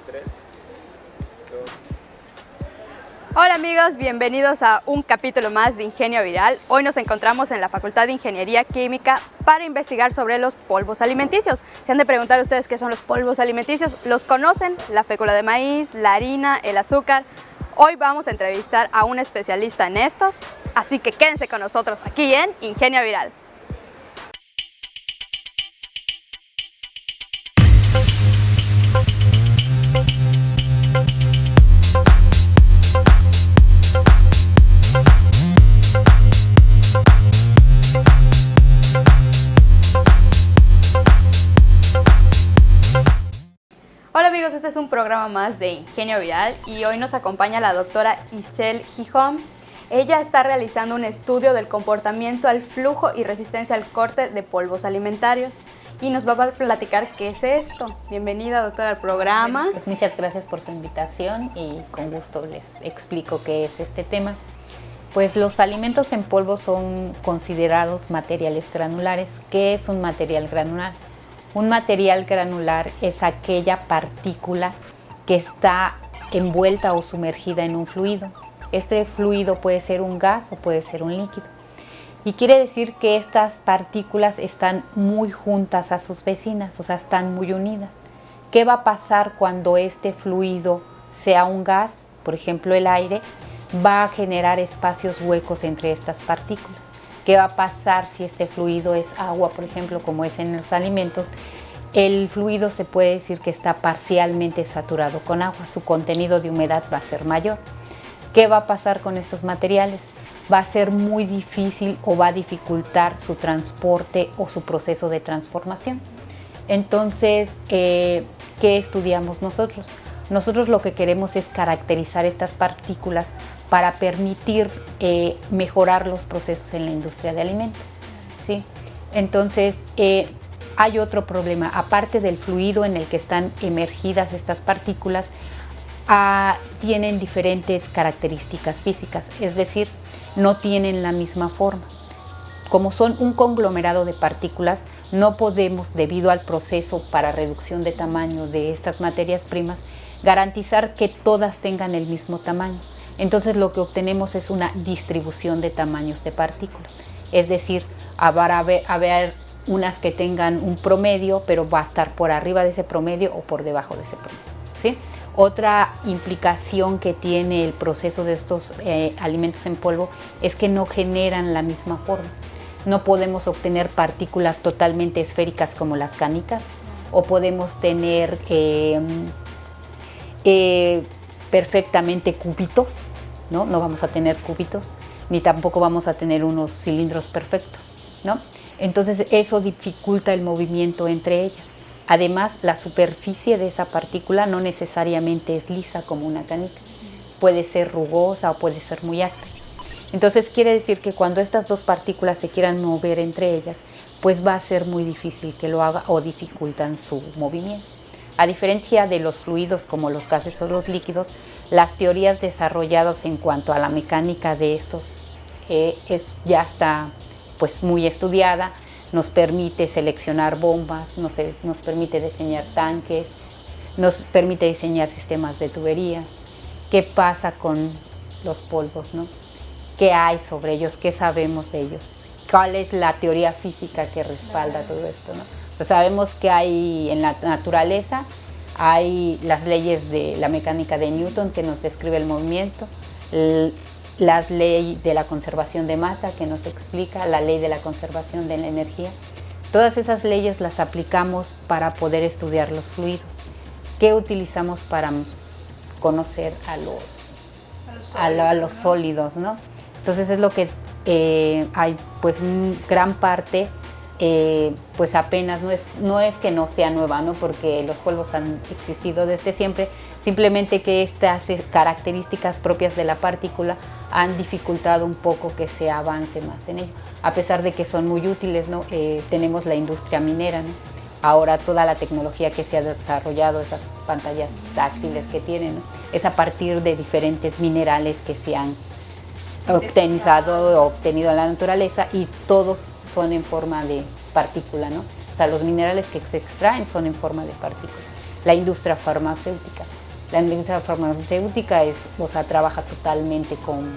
3, 2. Hola amigos, bienvenidos a un capítulo más de Ingenio Viral. Hoy nos encontramos en la Facultad de Ingeniería Química para investigar sobre los polvos alimenticios. Se han de preguntar ustedes qué son los polvos alimenticios. ¿Los conocen? La fécula de maíz, la harina, el azúcar. Hoy vamos a entrevistar a un especialista en estos, así que quédense con nosotros aquí en Ingenio Viral. Hola amigos, este es un programa más de Ingenio Viral y hoy nos acompaña la doctora Ischel Gijón. Ella está realizando un estudio del comportamiento al flujo y resistencia al corte de polvos alimentarios y nos va a platicar qué es esto. Bienvenida doctora al programa. Pues muchas gracias por su invitación y con gusto les explico qué es este tema. Pues los alimentos en polvo son considerados materiales granulares. ¿Qué es un material granular? Un material granular es aquella partícula que está envuelta o sumergida en un fluido. Este fluido puede ser un gas o puede ser un líquido. Y quiere decir que estas partículas están muy juntas a sus vecinas, o sea, están muy unidas. ¿Qué va a pasar cuando este fluido sea un gas? Por ejemplo, el aire va a generar espacios huecos entre estas partículas. ¿Qué va a pasar si este fluido es agua, por ejemplo, como es en los alimentos? El fluido se puede decir que está parcialmente saturado con agua, su contenido de humedad va a ser mayor. ¿Qué va a pasar con estos materiales? Va a ser muy difícil o va a dificultar su transporte o su proceso de transformación. Entonces, ¿qué estudiamos nosotros? Nosotros lo que queremos es caracterizar estas partículas para permitir mejorar los procesos en la industria de alimentos, ¿sí? Entonces, hay otro problema. Aparte del fluido en el que están emergidas estas partículas, tienen diferentes características físicas, es decir, no tienen la misma forma. Como son un conglomerado de partículas, no podemos, debido al proceso para reducción de tamaño de estas materias primas, garantizar que todas tengan el mismo tamaño. Entonces lo que obtenemos es una distribución de tamaños de partículas. Es decir, habrá unas que tengan un promedio, pero va a estar por arriba de ese promedio o por debajo de ese promedio, ¿sí? Otra implicación que tiene el proceso de estos alimentos en polvo es que no generan la misma forma. No podemos obtener partículas totalmente esféricas como las canicas, o podemos tener perfectamente cúbitos, ¿no? No vamos a tener cúbitos, ni tampoco vamos a tener unos cilindros perfectos, ¿no? Entonces eso dificulta el movimiento entre ellas. Además, la superficie de esa partícula no necesariamente es lisa como una canica, puede ser rugosa o puede ser muy áspera. Entonces quiere decir que cuando estas dos partículas se quieran mover entre ellas, pues va a ser muy difícil que lo haga o dificultan su movimiento. A diferencia de los fluidos como los gases o los líquidos, las teorías desarrolladas en cuanto a la mecánica de estos ya está pues muy estudiada, nos permite seleccionar bombas, nos permite diseñar tanques, nos permite diseñar sistemas de tuberías. ¿Qué pasa con los polvos, no? ¿Qué hay sobre ellos? ¿Qué sabemos de ellos? ¿Cuál es la teoría física que respalda todo esto, no? Pues sabemos que hay en la naturaleza, hay las leyes de la mecánica de Newton que nos describe el movimiento, la ley de la conservación de masa que nos explica, la ley de la conservación de la energía. Todas esas leyes las aplicamos para poder estudiar los fluidos. ¿Qué utilizamos para conocer a los sólidos, ¿no? Entonces es lo que hay, pues gran parte, pues apenas no es que no sea nueva, ¿no? Porque los polvos han existido desde siempre, simplemente que estas características propias de la partícula han dificultado un poco que se avance más en ello, a pesar de que son muy útiles, ¿no? Tenemos la industria minera, ¿no? Ahora toda la tecnología que se ha desarrollado, esas pantallas táctiles que tienen, ¿no? Es a partir de diferentes minerales que se han obtenido en la naturaleza, y todos son en forma de partícula, ¿no? O sea, los minerales que se extraen son en forma de partícula. La industria farmacéutica La industria farmacéutica trabaja totalmente con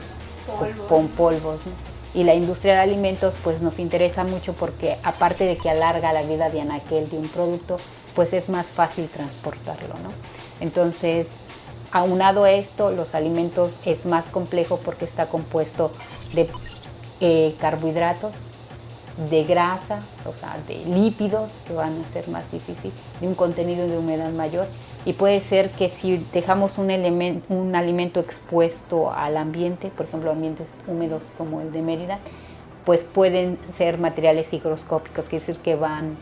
polvos, ¿no? Y la industria de alimentos pues nos interesa mucho porque aparte de que alarga la vida de un producto, pues es más fácil transportarlo, ¿no? Entonces, aunado a esto, los alimentos es más complejo porque está compuesto de carbohidratos, de grasa, o sea, de lípidos que van a ser más difícil, de un contenido de humedad mayor, y puede ser que si dejamos un alimento expuesto al ambiente, por ejemplo ambientes húmedos como el de Mérida, pues pueden ser materiales higroscópicos, quiere decir que van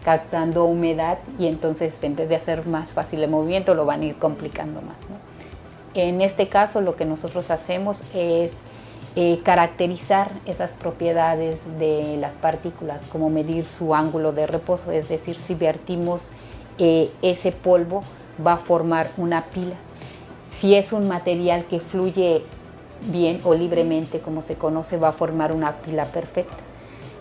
captando humedad y entonces en vez de hacer más fácil el movimiento lo van a ir complicando más, ¿no? En este caso lo que nosotros hacemos es caracterizar esas propiedades de las partículas, como medir su ángulo de reposo, es decir, si vertimos ese polvo va a formar una pila. Si es un material que fluye bien o libremente, como se conoce, va a formar una pila perfecta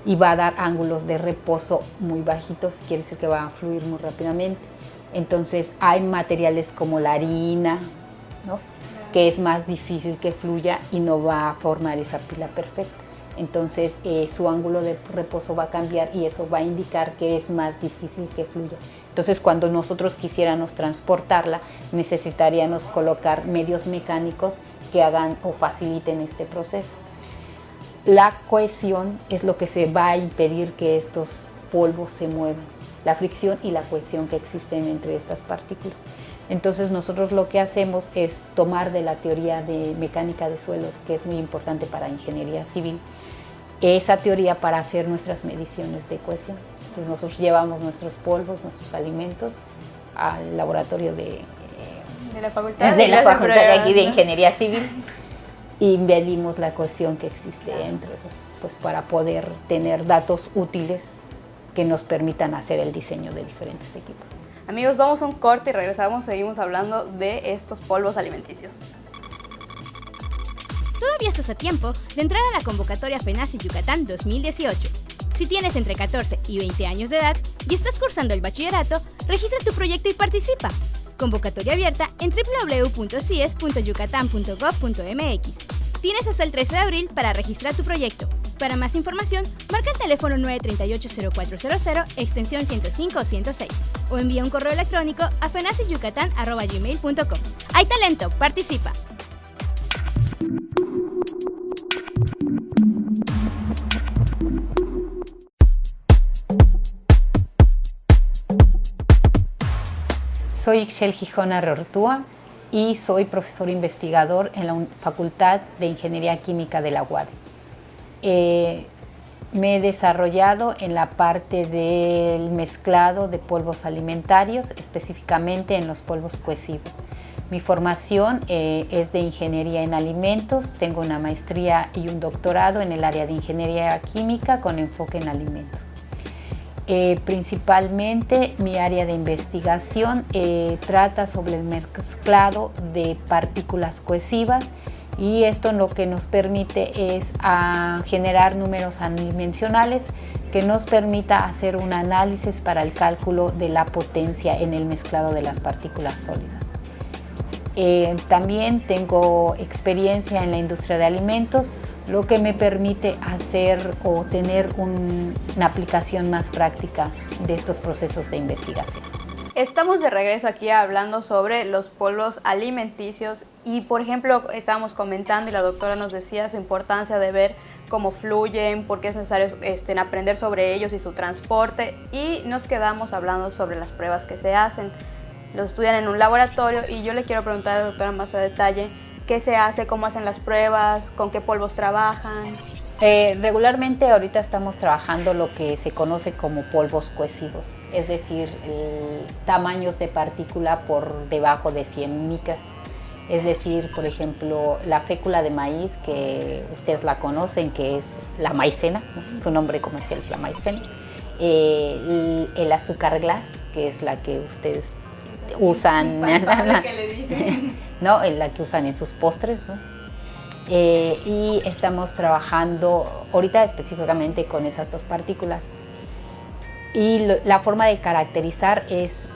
y va a dar ángulos de reposo muy bajitos, quiere decir que va a fluir muy rápidamente. Entonces hay materiales como la harina, ¿no?, que es más difícil que fluya y no va a formar esa pila perfecta. Entonces su ángulo de reposo va a cambiar y eso va a indicar que es más difícil que fluya. Entonces cuando nosotros quisiéramos transportarla, necesitaríamos colocar medios mecánicos que hagan o faciliten este proceso. La cohesión es lo que se va a impedir que estos polvos se muevan, la fricción y la cohesión que existen entre estas partículas. Entonces nosotros lo que hacemos es tomar de la teoría de mecánica de suelos, que es muy importante para ingeniería civil, esa teoría para hacer nuestras mediciones de cohesión. Entonces nosotros llevamos nuestros polvos, nuestros alimentos al laboratorio de la facultad de aquí de ingeniería civil y medimos la cohesión que existe entre esos, pues para poder tener datos útiles que nos permitan hacer el diseño de diferentes equipos. Amigos, vamos a un corte y regresamos, seguimos hablando de estos polvos alimenticios. Todavía estás a tiempo de entrar a la convocatoria FENACYT Yucatán 2018. Si tienes entre 14 y 20 años de edad y estás cursando el bachillerato, registra tu proyecto y participa. Convocatoria abierta en www.cies.yucatan.gov.mx. Tienes hasta el 13 de abril para registrar tu proyecto. Para más información, marca el teléfono 938-0400, extensión 105 o 106, o envía un correo electrónico a fenacytyucatan@gmail.com. ¡Hay talento! ¡Participa! Soy Ixchel Gijón Arrortúa y soy profesor investigador en la Facultad de Ingeniería Química de la UADY. Me he desarrollado en la parte del mezclado de polvos alimentarios, específicamente en los polvos cohesivos. Mi formación es de ingeniería en alimentos, tengo una maestría y un doctorado en el área de ingeniería química con enfoque en alimentos. Principalmente mi área de investigación trata sobre el mezclado de partículas cohesivas y esto lo que nos permite es generar números adimensionales que nos permita hacer un análisis para el cálculo de la potencia en el mezclado de las partículas sólidas. También tengo experiencia en la industria de alimentos, lo que me permite hacer o tener una aplicación más práctica de estos procesos de investigación. Estamos de regreso aquí hablando sobre los polvos alimenticios y, por ejemplo, estábamos comentando y la doctora nos decía su importancia de ver cómo fluyen, por qué es necesario aprender sobre ellos y su transporte, y nos quedamos hablando sobre las pruebas que se hacen. Los estudian en un laboratorio y yo le quiero preguntar a la doctora más a detalle qué se hace, cómo hacen las pruebas, con qué polvos trabajan. Regularmente ahorita estamos trabajando lo que se conoce como polvos cohesivos, es decir, tamaños de partícula por debajo de 100 micras. Es decir, por ejemplo, la fécula de maíz, que ustedes la conocen, que es la maicena, ¿no? Su nombre comercial es la maicena. El azúcar glass, que es la que ustedes usan, ¿no? La que usan en sus postres, ¿no? Y estamos trabajando ahorita específicamente con esas dos partículas. Y la forma de caracterizar es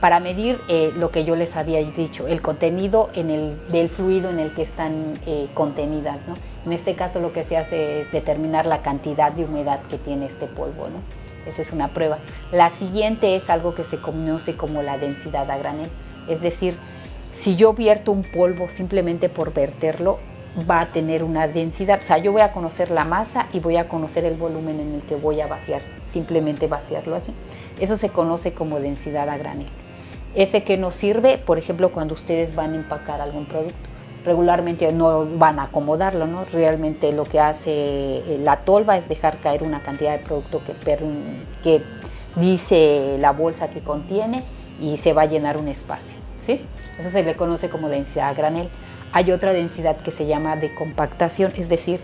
para medir lo que yo les había dicho, el contenido del fluido en el que están contenidas, ¿no? En este caso lo que se hace es determinar la cantidad de humedad que tiene este polvo, ¿no? Esa es una prueba. La siguiente es algo que se conoce como la densidad a granel, es decir, si yo vierto un polvo simplemente por verterlo, va a tener una densidad, o sea, yo voy a conocer la masa y voy a conocer el volumen en el que voy a vaciar, simplemente vaciarlo así. Eso se conoce como densidad a granel. Ese que nos sirve, por ejemplo, cuando ustedes van a empacar algún producto, regularmente no van a acomodarlo, ¿no? Realmente lo que hace la tolva es dejar caer una cantidad de producto que dice la bolsa que contiene y se va a llenar un espacio, ¿sí? Eso se le conoce como densidad a granel. Hay otra densidad que se llama de compactación, es decir,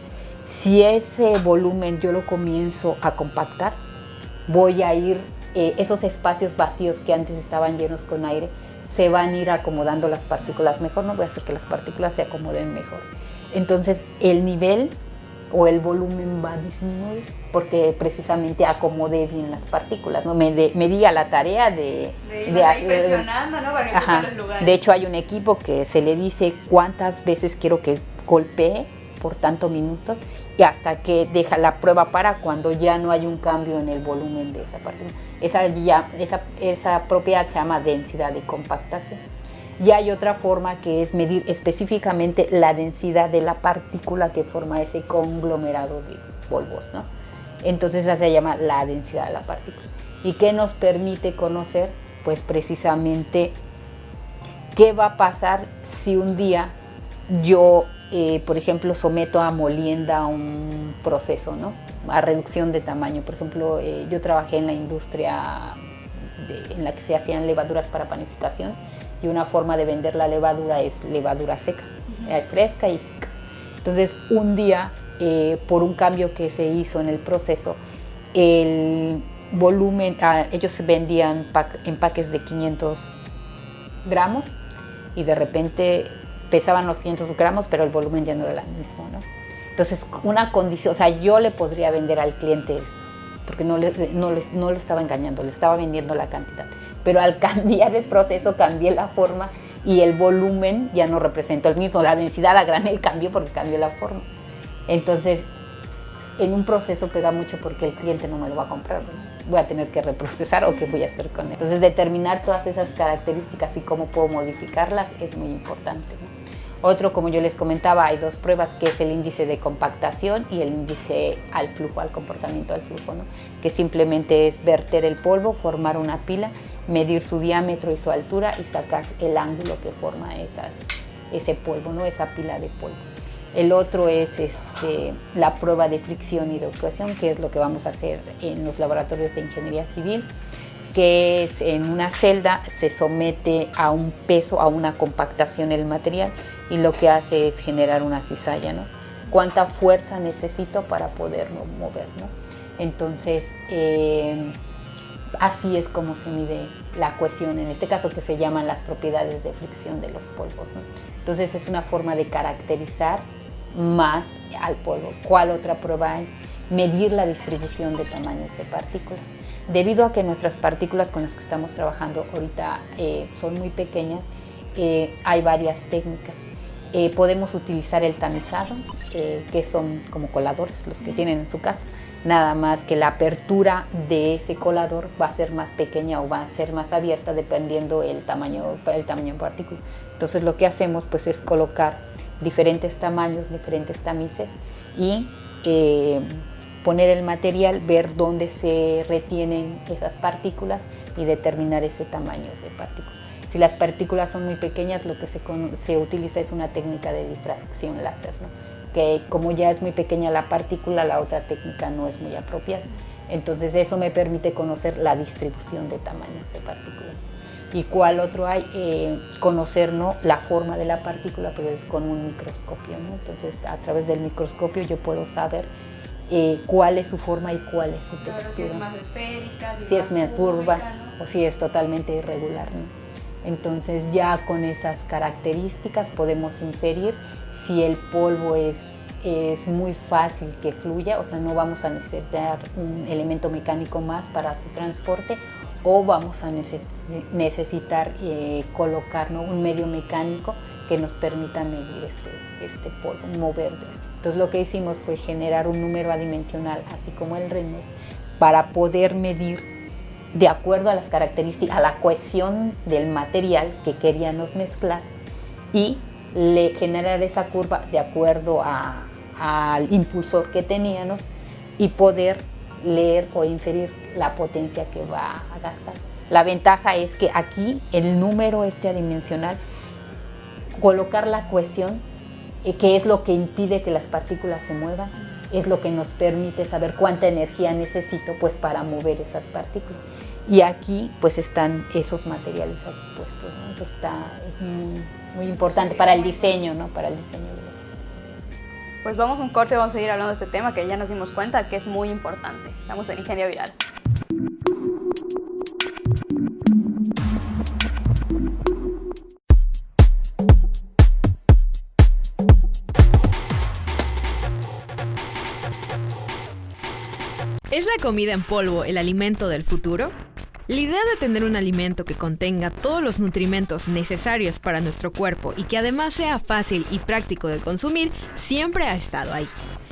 si ese volumen yo lo comienzo a compactar, voy a ir, esos espacios vacíos que antes estaban llenos con aire, se van a ir acomodando las partículas mejor, no voy a hacer que las partículas se acomoden mejor. Entonces el nivel o el volumen va a disminuir porque precisamente acomodé bien las partículas, ¿no? Me di a la tarea de hacer, presionando, ¿no? Para ajá, los lugares. De hecho hay un equipo que se le dice cuántas veces quiero que golpee por tanto minutos y hasta que deja la prueba para cuando ya no hay un cambio en el volumen de esa partícula. Esa propiedad se llama densidad de compactación. Y hay otra forma que es medir específicamente la densidad de la partícula que forma ese conglomerado de polvos, ¿no? Entonces esa se llama la densidad de la partícula. ¿Y qué nos permite conocer? Pues precisamente qué va a pasar si un día yo, por ejemplo, someto a molienda un proceso, ¿no? A reducción de tamaño. Por ejemplo, yo trabajé en la industria en la que se hacían levaduras para panificación. Y una forma de vender la levadura es levadura seca, fresca y seca. Entonces, un día, por un cambio que se hizo en el proceso, el volumen, ellos vendían empaques de 500 gramos y de repente pesaban los 500 gramos, pero el volumen ya no era el mismo, ¿no? Entonces, una condición, o sea, yo le podría vender al cliente eso, porque no lo estaba engañando, le estaba vendiendo la cantidad. Pero al cambiar el proceso, cambié la forma y el volumen ya no representó el mismo. La densidad a granel cambió porque cambió la forma. Entonces, en un proceso pega mucho porque el cliente no me lo va a comprar, ¿no? Voy a tener que reprocesar o qué voy a hacer con él. Entonces, determinar todas esas características y cómo puedo modificarlas es muy importante, ¿no? Otro, como yo les comentaba, hay dos pruebas, que es el índice de compactación y el índice al flujo, al comportamiento del flujo, ¿no? Que simplemente es verter el polvo, formar una pila, medir su diámetro y su altura y sacar el ángulo que forma ese polvo, ¿no? Esa pila de polvo. El otro es la prueba de fricción y de cohesión, que es lo que vamos a hacer en los laboratorios de ingeniería civil, que es en una celda, se somete a un peso, a una compactación el material y lo que hace es generar una cizalla, ¿no? ¿Cuánta fuerza necesito para poderlo mover, ¿no? Entonces, así es como se mide la cohesión, en este caso que se llaman las propiedades de fricción de los polvos, ¿no? Entonces es una forma de caracterizar más al polvo. ¿Cuál otra prueba hay? Medir la distribución de tamaños de partículas. Debido a que nuestras partículas con las que estamos trabajando ahorita son muy pequeñas, hay varias técnicas. Podemos utilizar el tamizado, que son como coladores, los que tienen en su casa, nada más que la apertura de ese colador va a ser más pequeña o va a ser más abierta dependiendo el tamaño de partícula. Entonces lo que hacemos pues es colocar diferentes tamaños, diferentes tamices y poner el material, ver dónde se retienen esas partículas y determinar ese tamaño de partícula. Si las partículas son muy pequeñas, lo que se utiliza es una técnica de difracción láser, ¿no? Que como ya es muy pequeña la partícula, la otra técnica no es muy apropiada. Entonces eso me permite conocer la distribución de tamaños de partículas. ¿Y cuál otro hay? Conocer, ¿no?, la forma de la partícula, pues es con un microscopio, ¿no? Entonces a través del microscopio yo puedo saber cuál es su forma y cuál es su textura. Si es más esférica, si es más curva, ¿no?, o si es totalmente irregular, ¿no? Entonces ya con esas características podemos inferir si el polvo es muy fácil que fluya, o sea, no vamos a necesitar un elemento mecánico más para su transporte, o vamos a necesitar colocar, ¿no?, un medio mecánico que nos permita medir este polvo, mover de esto. Entonces lo que hicimos fue generar un número adimensional, así como el RENUS, para poder medir de acuerdo a las características, a la cohesión del material que queríamos mezclar, y generar esa curva de acuerdo al impulsor que teníamos y poder leer o inferir la potencia que va a gastar. La ventaja es que aquí el número adimensional, colocar la cohesión, que es lo que impide que las partículas se muevan, es lo que nos permite saber cuánta energía necesito pues para mover esas partículas. Y aquí pues están esos materiales aquí puestos, ¿no? Entonces es muy importante para el diseño, ¿no? Para el diseño de los... Pues vamos a un corte y vamos a seguir hablando de este tema que ya nos dimos cuenta que es muy importante. Estamos en Ingenio Viral. ¿Es la comida en polvo el alimento del futuro? La idea de tener un alimento que contenga todos los nutrimentos necesarios para nuestro cuerpo y que además sea fácil y práctico de consumir siempre ha estado ahí.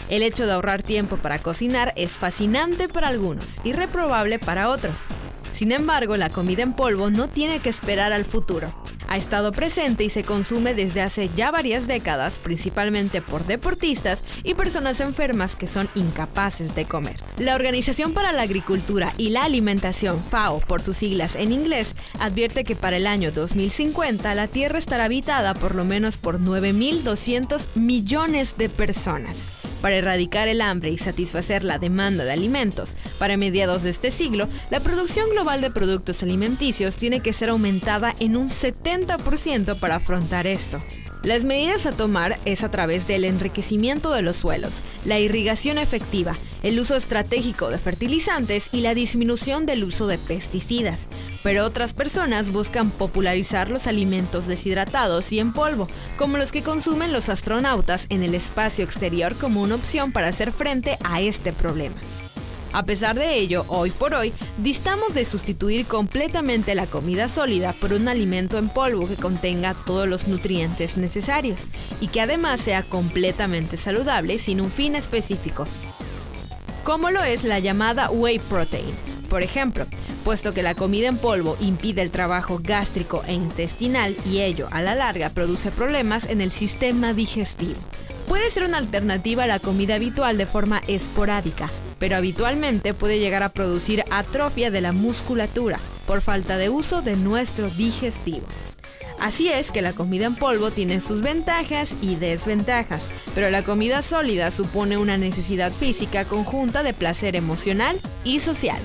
El hecho de ahorrar tiempo para cocinar es fascinante para algunos y reprobable para otros. Sin embargo, la comida en polvo no tiene que esperar al futuro. Ha estado presente y se consume desde hace ya varias décadas, principalmente por deportistas y personas enfermas que son incapaces de comer. La Organización para la Agricultura y la Alimentación, FAO por sus siglas en inglés, advierte que para el año 2050 la Tierra estará habitada por lo menos por 9.200 millones de personas. Para erradicar el hambre y satisfacer la demanda de alimentos, para mediados de este siglo, la producción global de productos alimenticios tiene que ser aumentada en un 70% para afrontar esto. Las medidas a tomar es a través del enriquecimiento de los suelos, la irrigación efectiva, el uso estratégico de fertilizantes y la disminución del uso de pesticidas. Pero otras personas buscan popularizar los alimentos deshidratados y en polvo, como los que consumen los astronautas en el espacio exterior como una opción para hacer frente a este problema. A pesar de ello, hoy por hoy, distamos de sustituir completamente la comida sólida por un alimento en polvo que contenga todos los nutrientes necesarios y que además sea completamente saludable sin un fin específico, como lo es la llamada whey protein. Por ejemplo, puesto que la comida en polvo impide el trabajo gástrico e intestinal y ello, a la larga, produce problemas en el sistema digestivo. Puede ser una alternativa a la comida habitual de forma esporádica, pero habitualmente puede llegar a producir atrofia de la musculatura por falta de uso de nuestro digestivo. Así es que la comida en polvo tiene sus ventajas y desventajas, pero la comida sólida supone una necesidad física conjunta de placer emocional y social.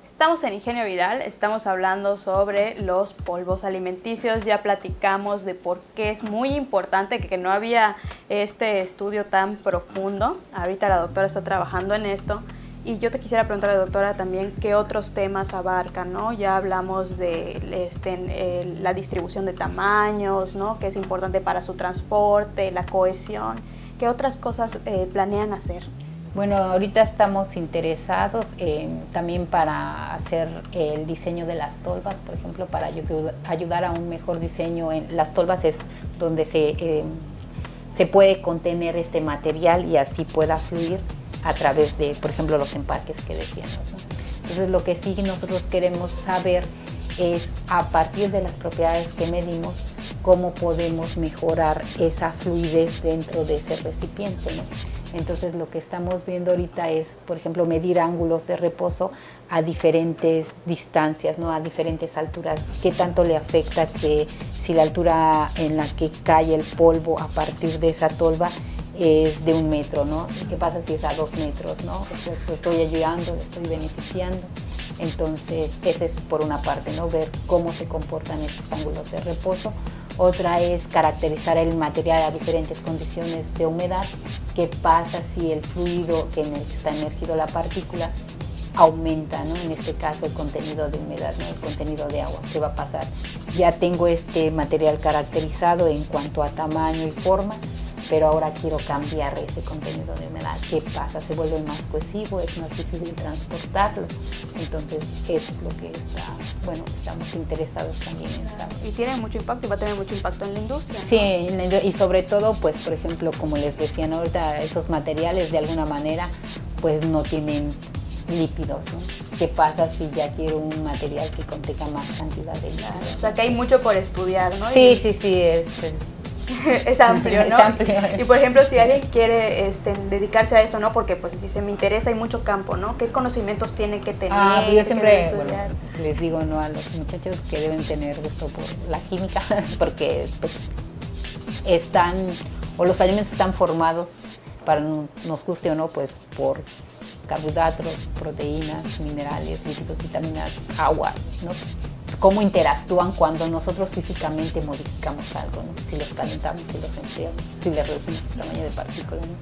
Estamos en Ingenio Viral, estamos hablando sobre los polvos alimenticios, ya platicamos de por qué es muy importante, que no había este estudio tan profundo. Ahorita la doctora está trabajando en esto y yo te quisiera preguntar a la doctora también qué otros temas abarcan, ¿no? Ya hablamos de la distribución de tamaños, ¿no?, que es importante para su transporte, la cohesión. ¿Qué otras cosas planean hacer? Bueno, ahorita estamos interesados también para hacer el diseño de las tolvas, por ejemplo, para ayudar a un mejor diseño. Las tolvas es donde se puede contener este material y así pueda fluir a través de, por ejemplo, los empaques que decíamos, ¿no? Entonces, lo que sí nosotros queremos saber es, a partir de las propiedades que medimos, cómo podemos mejorar esa fluidez dentro de ese recipiente, ¿no? Entonces lo que estamos viendo ahorita es, por ejemplo, medir ángulos de reposo a diferentes distancias, ¿no?, a diferentes alturas. ¿Qué tanto le afecta que si la altura en la que cae el polvo a partir de esa tolva es de 1 metro, ¿no? ¿Qué pasa si es a 2 metros, ¿no? Pues lo estoy ayudando, lo estoy beneficiando. Entonces, esa es por una parte, ¿no?, ver cómo se comportan estos ángulos de reposo. Otra es caracterizar el material a diferentes condiciones de humedad. ¿Qué pasa si el fluido en el que está emergido la partícula aumenta, ¿no?, en este caso el contenido de humedad, ¿no?, el contenido de agua? ¿Qué va a pasar? Ya tengo este material caracterizado en cuanto a tamaño y forma. pero ahora quiero cambiar ese contenido de humedad. ¿Qué pasa? Se vuelve más cohesivo, es más difícil transportarlo. Entonces, eso es lo que estamos interesados también en saber. Y tiene mucho impacto y va a tener mucho impacto en la industria, ¿no? Sí, y sobre todo, pues, por ejemplo, como les decía, ¿no? Ahorita esos materiales de alguna manera, pues, no tienen lípidos, ¿no? ¿Qué pasa si ya quiero un material que contenga más cantidad de lípidos? O sea, que hay mucho por estudiar, ¿no? Sí, es amplio, ¿no? Es amplio. Y por ejemplo, si alguien quiere dedicarse a esto, ¿no? Porque pues dice, me interesa, hay mucho campo, ¿no? ¿Qué conocimientos tiene que tener? Yo siempre les digo, ¿no? A los muchachos que deben tener gusto por la química, porque pues los alimentos están formados, para nos guste o no, pues por carbohidratos, proteínas, minerales, lípidos, vitaminas, agua, ¿no? Cómo interactúan cuando nosotros físicamente modificamos algo, ¿no? Si los calentamos, si los enfriamos, si les reducimos el tamaño de partículas, ¿no?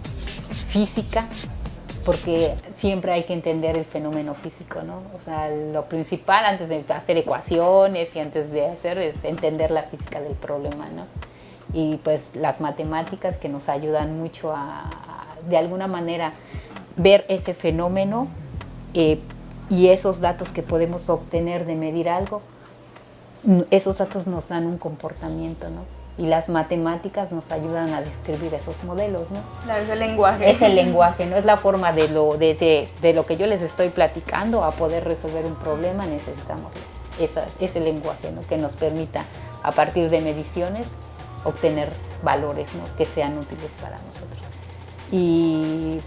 Física, porque siempre hay que entender el fenómeno físico, ¿no? O sea, lo principal antes de hacer ecuaciones y antes de hacer es entender la física del problema, ¿no? Y pues las matemáticas que nos ayudan mucho de alguna manera, ver ese fenómeno y esos datos que podemos obtener de medir algo, esos datos nos dan un comportamiento, ¿no? Y las matemáticas nos ayudan a describir esos modelos, ¿no? Claro, es el lenguaje. Es el lenguaje, ¿no? Es la forma de lo que yo les estoy platicando a poder resolver un problema, necesitamos ese lenguaje, ¿no? Que nos permita, a partir de mediciones, obtener valores, ¿no? Que sean útiles para nosotros. Y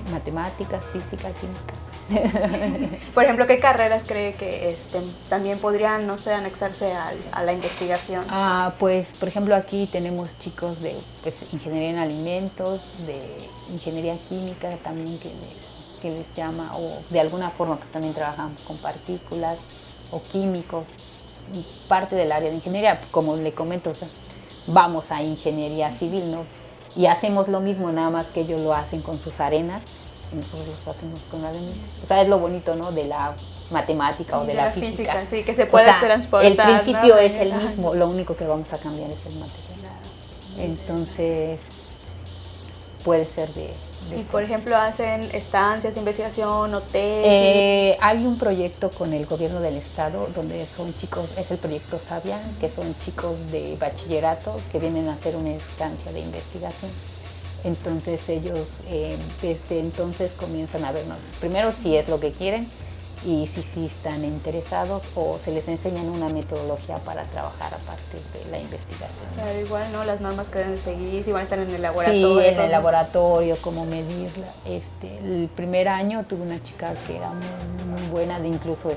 matemáticas, física, química. Por ejemplo, ¿qué carreras cree que también podrían, no sé, anexarse a la investigación? Pues, por ejemplo, aquí tenemos chicos de ingeniería en alimentos, de ingeniería química también que les llama, o de alguna forma pues también trabajamos con partículas o químicos, parte del área de ingeniería, como le comento, o sea, vamos a ingeniería civil, ¿no? Y hacemos lo mismo, nada más que ellos lo hacen con sus arenas y nosotros lo hacemos con arenas. O sea, es lo bonito, ¿no? De la matemática o de la física. Sí, que se puede transportar. El principio, ¿no? Es el Ajá. mismo, lo único que vamos a cambiar es el material. Claro. Entonces, puede ser de Y por ejemplo, ¿hacen estancias de investigación o tesis? Hay un proyecto con el gobierno del estado donde son chicos, es el proyecto Sabia, que son chicos de bachillerato que vienen a hacer una estancia de investigación. Entonces ellos desde entonces comienzan a vernos, primero si es lo que quieren y si están interesados, o se les enseñan una metodología para trabajar a partir de la investigación. Claro, igual, ¿no? Las normas que deben seguir, si van a estar en el laboratorio. Sí, en el laboratorio, cómo medirla. El primer año tuve una chica que era muy buena, incluso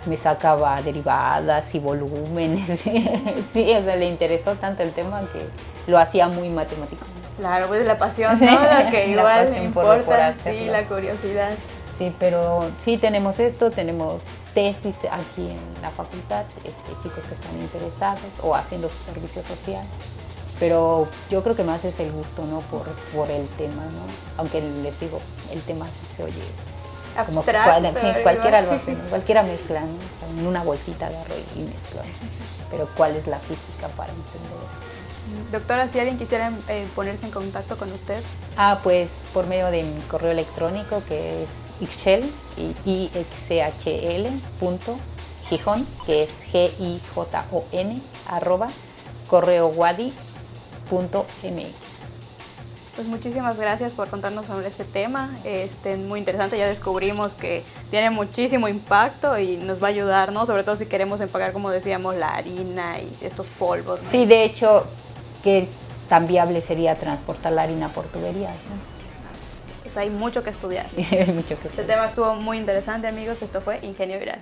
me sacaba derivadas y volúmenes. Sí, o sea, le interesó tanto el tema que lo hacía muy matemático. Claro, pues la pasión, ¿no? Lo que igual pasión importa, por hacerlo. sí, la curiosidad. Sí, pero sí tenemos esto, tenemos tesis aquí en la facultad, chicos que están interesados o haciendo su servicio social. Pero yo creo que más es el gusto, ¿no? Por el tema, ¿no? Aunque les digo, el tema sí se oye como abstracto, cualquiera lo hace, ¿no? Cualquiera mezcla, ¿no? O sea, en una bolsita agarro y mezclo, ¿no? Pero ¿cuál es la física para entender eso? Doctora, si alguien quisiera ponerse en contacto con usted. Pues por medio de mi correo electrónico, que es ixchel, ixhl.gijon, que es GIJON, @correowadi.mx. Pues muchísimas gracias por contarnos sobre este tema, muy interesante. Ya descubrimos que tiene muchísimo impacto y nos va a ayudar, ¿no? Sobre todo si queremos empacar, como decíamos, la harina y estos polvos, ¿no? Sí, de hecho, que tan viable sería transportar la harina por tuberías, ¿no? Pues hay mucho que estudiar. Sí, hay mucho que Este estudiar. tema estuvo muy interesante, amigos. Esto fue Ingenio Viral.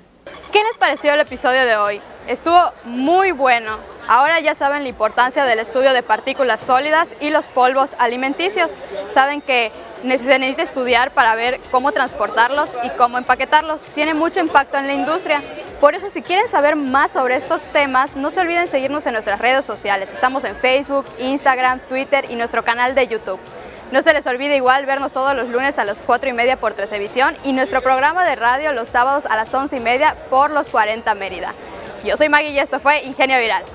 ¿Qué les pareció el episodio de hoy? Estuvo muy bueno. Ahora ya saben la importancia del estudio de partículas sólidas y los polvos alimenticios. Saben que se necesita estudiar para ver cómo transportarlos y cómo empaquetarlos. Tiene mucho impacto en la industria. Por eso, si quieren saber más sobre estos temas, no se olviden seguirnos en nuestras redes sociales. Estamos en Facebook, Instagram, Twitter y nuestro canal de YouTube. No se les olvide igual vernos todos los lunes a las 4:30 por Trece-Visión y nuestro programa de radio los sábados a las 11:30 por los 40 Mérida. Yo soy Maggie y esto fue Ingenio Viral.